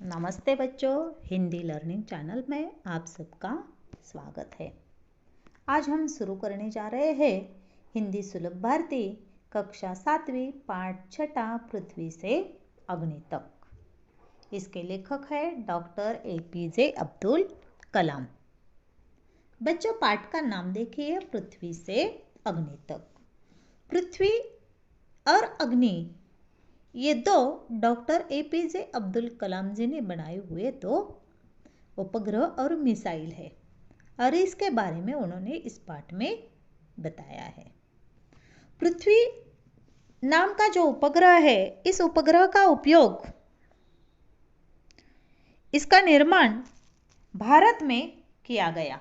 नमस्ते बच्चों, Hindi learning channel में आप सबका स्वागत है। आज हम शुरू करने जा रहे हैं हिंदी सुलभ भारती कक्षा 7वीं पाठ 6 पृथ्वी से अग्नि तक। इसके लेखक है डॉक्टर APJ अब्दुल कलाम। बच्चों, पाठ का नाम देखिए, पृथ्वी से अग्नि तक। पृथ्वी और अग्नि ये दो डॉक्टर APJ अब्दुल कलाम जी ने बनाए हुए दो उपग्रह और मिसाइल है और इसके बारे में उन्होंने इस पाठ में बताया है। पृथ्वी नाम का जो उपग्रह है, इस उपग्रह का उपयोग, इसका निर्माण भारत में किया गया।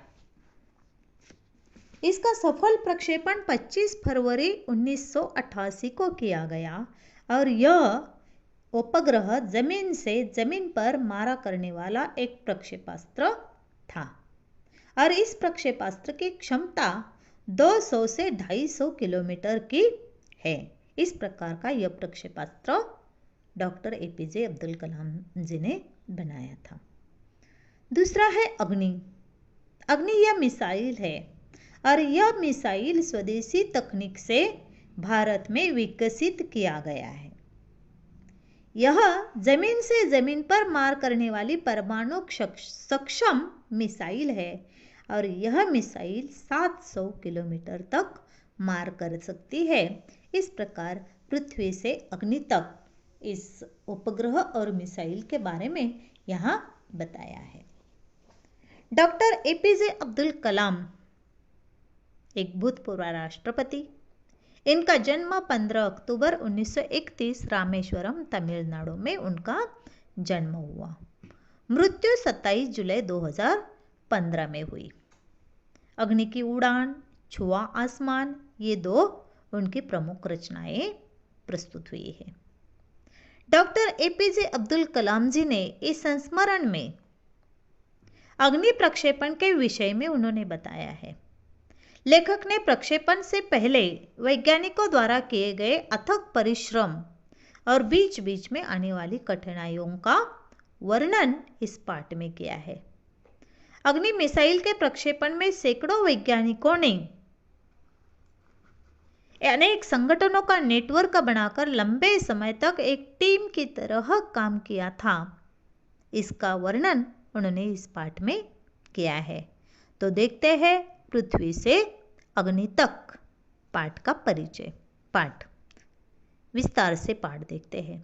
इसका सफल प्रक्षेपण 25 फरवरी 1988 को किया गया और यह उपग्रह जमीन से जमीन पर मारा करने वाला एक प्रक्षेपास्त्र था और इस प्रक्षेपास्त्र की क्षमता 200 से 250 किलोमीटर की है। इस प्रकार का यह प्रक्षेपास्त्र डॉक्टर APJ अब्दुल कलाम जी ने बनाया था। दूसरा है अग्नि। अग्नि यह मिसाइल है और यह मिसाइल स्वदेशी तकनीक से भारत में विकसित किया गया है। यह जमीन से जमीन पर मार करने वाली परमाणु सक्षम मिसाइल है और यह मिसाइल 700 किलोमीटर तक मार कर सकती है। इस प्रकार पृथ्वी से अग्नि तक इस उपग्रह और मिसाइल के बारे में यहाँ बताया है। डॉक्टर APJ अब्दुल कलाम एक भूतपूर्व राष्ट्रपति। इनका जन्म 15 अक्टूबर 1931 रामेश्वरम, तमिलनाडु में उनका जन्म हुआ। मृत्यु 27 जुलाई 2015 में हुई। अग्नि की उड़ान, छुआ आसमान, ये दो उनकी प्रमुख रचनाएं प्रस्तुत हुई है। डॉक्टर APJ अब्दुल कलाम जी ने इस संस्मरण में अग्नि प्रक्षेपण के विषय में उन्होंने बताया है। लेखक ने प्रक्षेपण से पहले वैज्ञानिकों द्वारा किए गए अथक परिश्रम और बीच बीच में आने वाली कठिनाइयों का वर्णन इस पाठ में किया है। अग्नि मिसाइल के प्रक्षेपण में सैकड़ों वैज्ञानिकों ने अनेक संगठनों का नेटवर्क बनाकर लंबे समय तक एक टीम की तरह काम किया था। इसका वर्णन उन्होंने इस पाठ में किया है। तो देखते हैं पृथ्वी से अग्नि तक पाठ का परिचय। पाठ विस्तार से पाठ देखते हैं।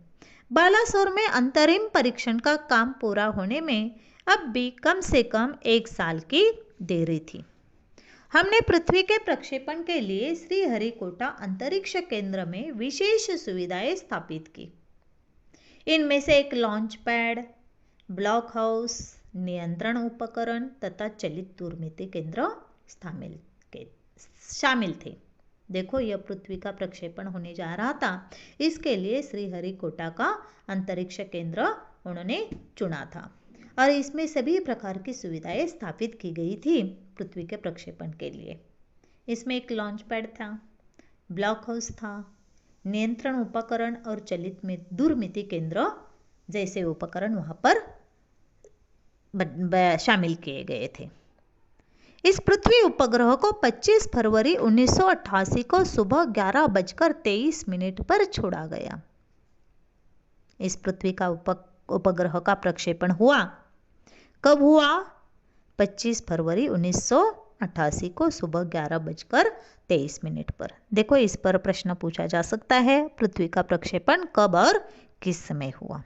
बालासोर में अंतरिम परीक्षण का काम पूरा होने में अब भी कम से कम 1 साल की देरी थी। हमने पृथ्वी के प्रक्षेपण के लिए श्रीहरिकोटा अंतरिक्ष केंद्र में विशेष सुविधाएं स्थापित की। इनमें से एक लॉन्च पैड, ब्लॉक हाउस, नियंत्रण उपकरण तथा चलित दूरमिति केंद्र शामिल थे। देखो, यह पृथ्वी का प्रक्षेपण होने जा रहा था, इसके लिए श्रीहरिकोटा का अंतरिक्ष केंद्र उन्होंने चुना था और इसमें सभी प्रकार की सुविधाएं स्थापित की गई थी पृथ्वी के प्रक्षेपण के लिए। इसमें एक लॉन्च पैड था, ब्लॉक हाउस था, नियंत्रण उपकरण और चलित में दूरमिति केंद्र जैसे उपकरण वहां पर शामिल किए गए थे। इस पृथ्वी उपग्रह को 25 फरवरी 1988 को सुबह 11:23 पर छोड़ा गया। इस पृथ्वी का उपग्रह का प्रक्षेपण हुआ कब हुआ? 25 फरवरी 1988 को सुबह 11:23 पर। देखो, इस पर प्रश्न पूछा जा सकता है, पृथ्वी का प्रक्षेपण कब और किस समय हुआ,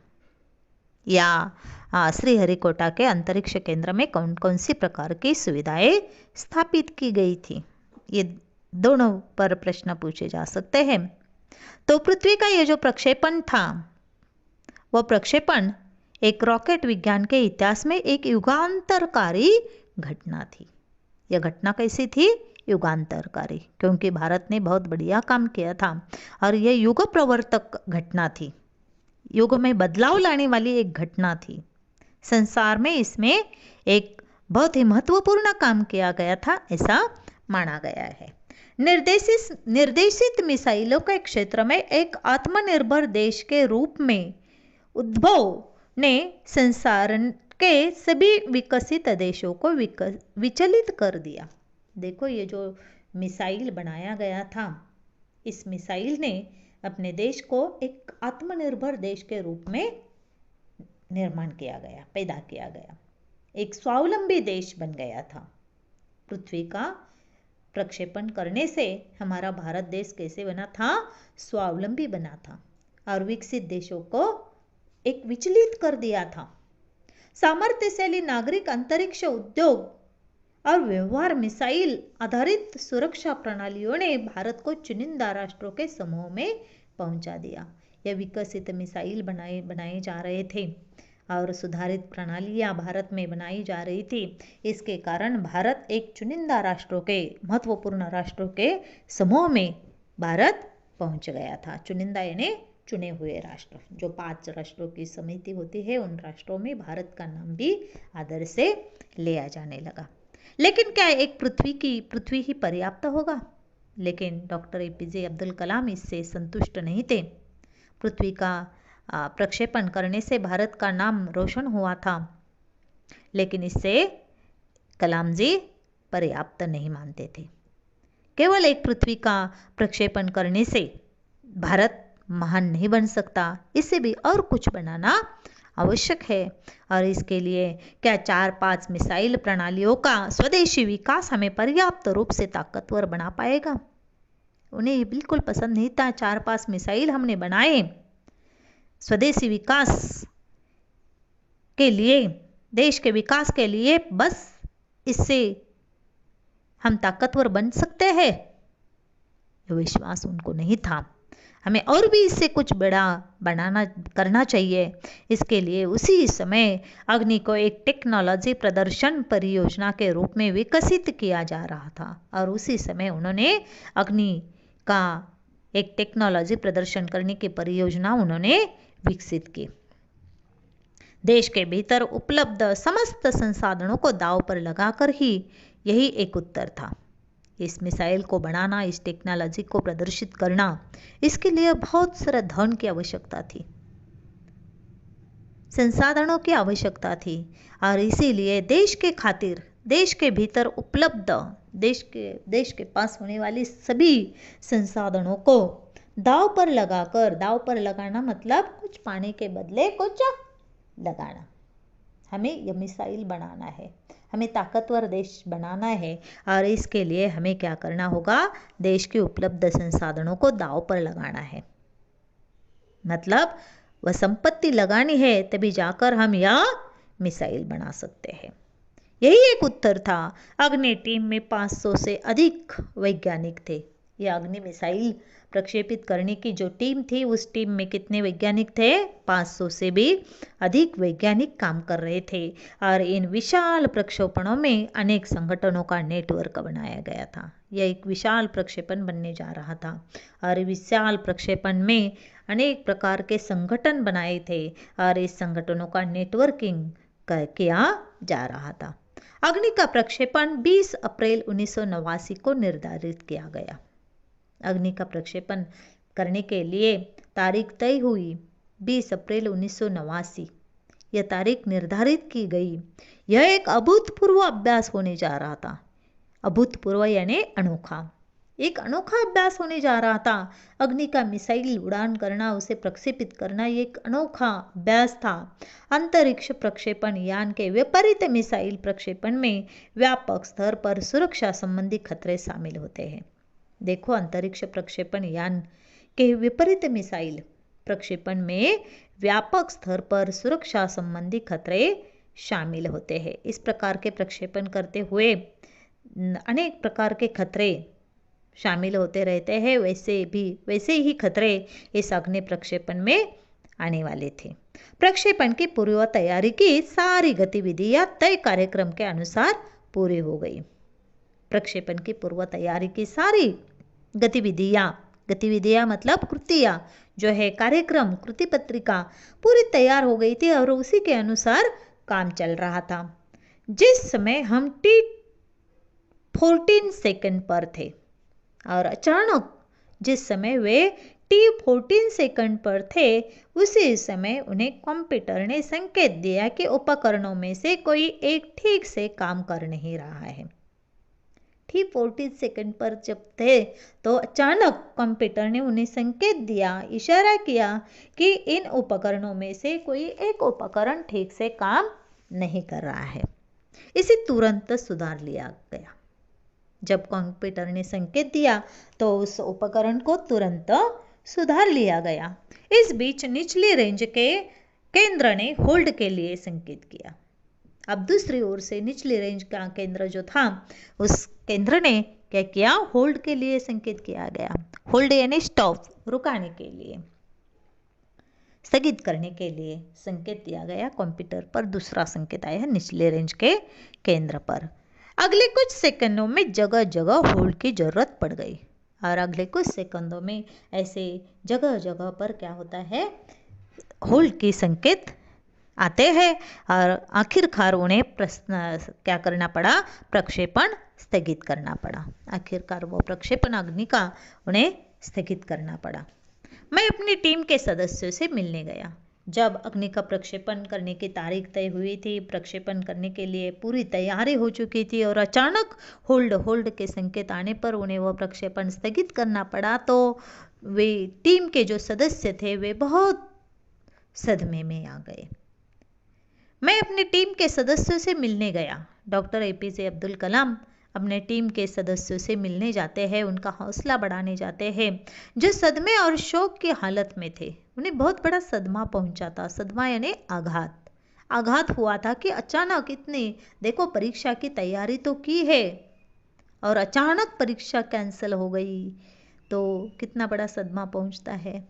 या श्रीहरिकोटा के अंतरिक्ष केंद्र में कौन कौन सी प्रकार की सुविधाएं स्थापित की गई थी। ये दोनों पर प्रश्न पूछे जा सकते हैं। तो पृथ्वी का ये जो प्रक्षेपण था, वह प्रक्षेपण एक रॉकेट विज्ञान के इतिहास में एक युगांतरकारी घटना थी। यह घटना कैसी थी? युगांतरकारी, क्योंकि भारत ने बहुत बढ़िया काम किया था और यह युग प्रवर्तक घटना थी। युग में बदलाव लाने वाली एक घटना थी। संसार में इसमें एक बहुत ही महत्वपूर्ण काम किया गया था, ऐसा माना गया है। निर्देशित मिसाइलों के क्षेत्र में एक आत्मनिर्भर देश के रूप में उद्भव ने संसार के सभी विकसित देशों को विचलित कर दिया। देखो ये जो मिसाइल बनाया गया था, इस मिसाइल ने अपने देश को एक आत्मनिर्भर देश के रूप में निर्माण किया गया, पैदा किया गया, एक स्वावलंबी देश बन गया था। पृथ्वी का प्रक्षेपण करने से हमारा भारत देश कैसे बना था? स्वावलंबी बना था और विकसित देशों को एक विचलित कर दिया था। सामर्थ्यशाली नागरिक अंतरिक्ष उद्योग और व्यवहार मिसाइल आधारित सुरक्षा प्रणालियों ने भारत को चुनिंदा राष्ट्रों के समूह में पहुंचा दिया। यह विकसित मिसाइल बनाए जा रहे थे और सुधारित प्रणालियां भारत में बनाई जा रही थी। इसके कारण भारत एक चुनिंदा राष्ट्रों के, महत्वपूर्ण राष्ट्रों के समूह में भारत पहुंच गया था। चुनिंदा यानी चुने हुए राष्ट्र, जो 5 राष्ट्रों की समिति होती है, उन राष्ट्रों में भारत का नाम भी आदर से लिया जाने लगा। लेकिन क्या एक पृथ्वी ही पर्याप्त होगा? लेकिन डॉक्टर APJ अब्दुल कलाम इससे संतुष्ट नहीं थे। पृथ्वी का प्रक्षेपण करने से भारत का नाम रोशन हुआ था, लेकिन इससे कलाम जी पर्याप्त नहीं मानते थे। केवल एक पृथ्वी का प्रक्षेपण करने से भारत महान नहीं बन सकता, इससे भी और कुछ बनाना आवश्यक है। और इसके लिए क्या 4-5 मिसाइल प्रणालियों का स्वदेशी विकास हमें पर्याप्त रूप से ताकतवर बना पाएगा? उन्हें ये बिल्कुल पसंद नहीं था। 4-5 मिसाइल हमने बनाए स्वदेशी विकास के लिए, देश के विकास के लिए, बस इससे हम ताकतवर बन सकते हैं, यह विश्वास उनको नहीं था। हमें और भी इससे कुछ बड़ा करना चाहिए। इसके लिए उसी समय अग्नि को एक टेक्नोलॉजी प्रदर्शन परियोजना के रूप में विकसित किया जा रहा था और उसी समय उन्होंने अग्नि का एक टेक्नोलॉजी प्रदर्शन करने की परियोजना उन्होंने विकसित की। देश के भीतर उपलब्ध समस्त संसाधनों को दांव पर लगाकर ही यही एक उत्तर था। इस मिसाइल को बनाना, इस टेक्नोलॉजी को प्रदर्शित करना, इसके लिए बहुत सारा धन की आवश्यकता थी, संसाधनों की आवश्यकता थी और इसीलिए देश के खातिर, देश के भीतर उपलब्ध, देश के पास होने वाली सभी संसाधनों को दांव पर लगाना मतलब कुछ पाने के बदले कुछ लगाना। हमें यह मिसाइल बनाना है, हमें ताकतवर देश बनाना है और इसके लिए हमें क्या करना होगा? देश के उपलब्ध संसाधनों को दांव पर लगाना है। मतलब वह संपत्ति लगानी है, तभी जाकर हम यह मिसाइल बना सकते हैं। यही एक उत्तर था। अग्नि टीम में 500 से अधिक वैज्ञानिक थे। यह अग्नि मिसाइल प्रक्षेपित करने की जो टीम थी, उस टीम में कितने वैज्ञानिक थे? 500 से भी अधिक वैज्ञानिक काम कर रहे थे और इन विशाल प्रक्षेपणों में अनेक संगठनों का नेटवर्क बनाया गया था। यह एक विशाल प्रक्षेपण बनने जा रहा था और विशाल प्रक्षेपण में अनेक प्रकार के संगठन बनाए थे और इस संगठनों का नेटवर्किंग किया जा रहा था। अग्नि का प्रक्षेपण 20 अप्रैल 1989 को निर्धारित किया गया। अग्नि का प्रक्षेपण करने के लिए तारीख तय हुई 20 अप्रैल 1989। यह तारीख निर्धारित की गई। यह एक अभूतपूर्व अभ्यास होने जा रहा था। अभूतपूर्व यानी अनोखा, एक अनोखा अभ्यास होने जा रहा था। अग्नि का मिसाइल उड़ान करना, उसे प्रक्षेपित करना, ये एक अनोखा अभ्यास था। अंतरिक्ष प्रक्षेपण यान के विपरीत मिसाइल प्रक्षेपण में व्यापक स्तर पर सुरक्षा संबंधी खतरे शामिल होते हैं। देखो, अंतरिक्ष प्रक्षेपण यान के विपरीत मिसाइल प्रक्षेपण में व्यापक स्तर पर सुरक्षा संबंधी खतरे शामिल होते हैं। इस प्रकार के प्रक्षेपण करते हुए अनेक प्रकार के खतरे शामिल होते रहते हैं। वैसे ही खतरे इस अग्नि प्रक्षेपण में आने वाले थे। प्रक्षेपण की पूर्व तैयारी की सारी गतिविधियां तय कार्यक्रम के अनुसार पूरी हो गई। प्रक्षेपण की पूर्व तैयारी की सारी गतिविधियां मतलब कृतियां जो है, कार्यक्रम, कृति पत्रिका पूरी तैयार हो गई थी और उसी के अनुसार काम चल रहा था। जिस समय हम T14 सेकंड पर थे और अचानक जिस समय वे T14 सेकंड पर थे, उसी समय उन्हें कंप्यूटर ने संकेत दिया कि उपकरणों में से कोई एक ठीक से काम कर नहीं रहा है। T14 सेकंड पर जब थे तो अचानक कंप्यूटर ने उन्हें संकेत दिया, इशारा किया कि इन उपकरणों में से कोई एक उपकरण ठीक से काम नहीं कर रहा है। इसे तुरंत सुधार लिया गया। जब कंप्यूटर ने संकेत दिया तो उस उपकरण को तुरंत सुधार लिया गया। इस बीच निचली रेंज के केंद्र ने होल्ड के लिए संकेत किया। अब दूसरी ओर से निचली रेंज का केंद्र जो था, उस केंद्र ने क्या किया? होल्ड के लिए संकेत किया गया। होल्ड यानी स्टॉप, रुकाने के लिए, स्थगित करने के लिए संकेत दिया गया। कंप्यूटर पर दूसरा संकेत आया निचले रेंज के केंद्र पर। अगले कुछ सेकंडों में जगह जगह होल्ड की जरूरत पड़ गई और अगले कुछ सेकंडों में ऐसे जगह जगह पर क्या होता है? होल्ड की संकेत आते हैं और आखिरकार उन्हें क्या करना पड़ा? प्रक्षेपण स्थगित करना पड़ा। आखिरकार वो प्रक्षेपण अग्नि का उन्हें स्थगित करना पड़ा। मैं अपनी टीम के सदस्यों से मिलने गया। जब अग्नि का प्रक्षेपण करने की तारीख तय हुई थी, प्रक्षेपण करने के लिए पूरी तैयारी हो चुकी थी और अचानक होल्ड के संकेत आने पर उन्हें वह प्रक्षेपण स्थगित करना पड़ा, तो वे टीम के जो सदस्य थे वे बहुत सदमे में आ गए। मैं अपनी टीम के सदस्यों से मिलने गया। डॉक्टर एपीजे अब्दुल कलाम अपने टीम के सदस्यों से मिलने जाते हैं, उनका हौसला बढ़ाने जाते हैं, जो सदमे और शोक की हालत में थे। उन्हें बहुत बड़ा सदमा पहुंचा था। सदमा यानी आघात हुआ था कि अचानक इतने, देखो परीक्षा की तैयारी तो की है और अचानक परीक्षा कैंसिल हो गई, तो कितना बड़ा सदमा पहुंचता है।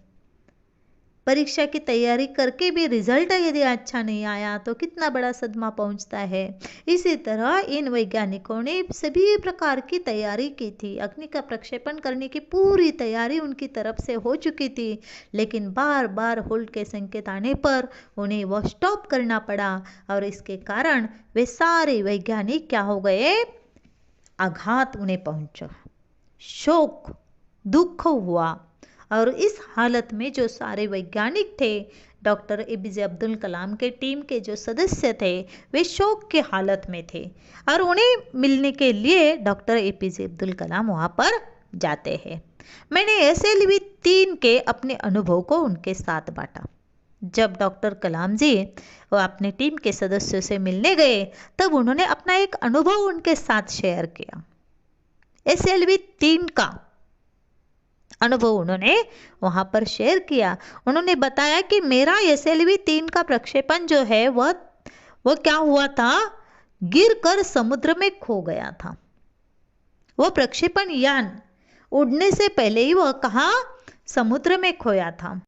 परीक्षा की तैयारी करके भी रिजल्ट यदि अच्छा नहीं आया तो कितना बड़ा सदमा पहुंचता है। इसी तरह इन वैज्ञानिकों ने सभी प्रकार की तैयारी की थी। अग्नि का प्रक्षेपण करने की पूरी तैयारी उनकी तरफ से हो चुकी थी, लेकिन बार बार होल्ड के संकेत आने पर उन्हें वह स्टॉप करना पड़ा और इसके कारण वे सारे वैज्ञानिक क्या हो गए? आघात उन्हें पहुंचा, शोक, दुख हुआ। और इस हालत में जो सारे वैज्ञानिक थे, डॉक्टर एपीजे अब्दुल कलाम के टीम के जो सदस्य थे, वे शोक की हालत में थे और उन्हें मिलने के लिए डॉक्टर एपीजे अब्दुल कलाम वहाँ पर जाते हैं। मैंने SLV 3 के अपने अनुभव को उनके साथ बांटा। जब डॉक्टर कलाम जी वो अपने टीम के सदस्यों से मिलने गए, तब उन्होंने अपना एक अनुभव उनके साथ शेयर किया। SLV 3 का अनुभव उन्होंने वहां पर शेयर किया। उन्होंने बताया कि मेरा SLV 3 का प्रक्षेपण जो है वह क्या हुआ था? गिरकर समुद्र में खो गया था। वह प्रक्षेपण यान उड़ने से पहले ही वह कहाँ? समुद्र में खोया था।